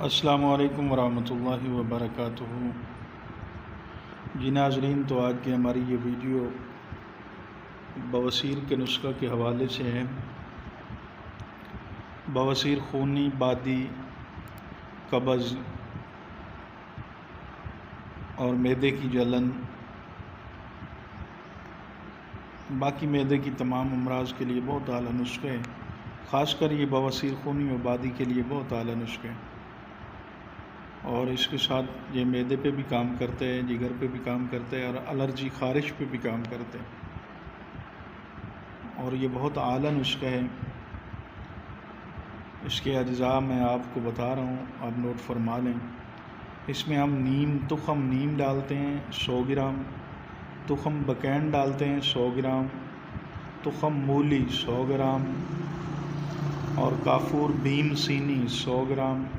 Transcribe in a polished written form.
السلام علیکم ورحمۃ اللہ وبرکاتہ۔ جی ناظرین، تو آج کی ہماری یہ ویڈیو بواسیر کے نسخہ کے حوالے سے ہے۔ بواسیر خونی، بادی، قبض اور معدے کی جلن، باقی معدے کی تمام امراض کے لیے بہت اعلیٰ نسخے ہیں۔ خاص کر یہ بواسیر خونی اور بادی کے لیے بہت اعلیٰ نسخے ہیں، اور اس کے ساتھ یہ معدے پہ بھی کام کرتے ہیں، جگر پہ بھی کام کرتے ہیں، اور الرجی خارش پہ بھی کام کرتے ہیں، اور یہ بہت اعلیٰ نسخہ ہے۔ اس کے اجزاء میں آپ کو بتا رہا ہوں، آپ نوٹ فرما لیں۔ اس میں ہم تخم نیم ڈالتے ہیں 100 گرام، تخم بکین ڈالتے ہیں 100 گرام، تخم مولی 100 گرام، اور کافور بھیم سینی 100 گرام،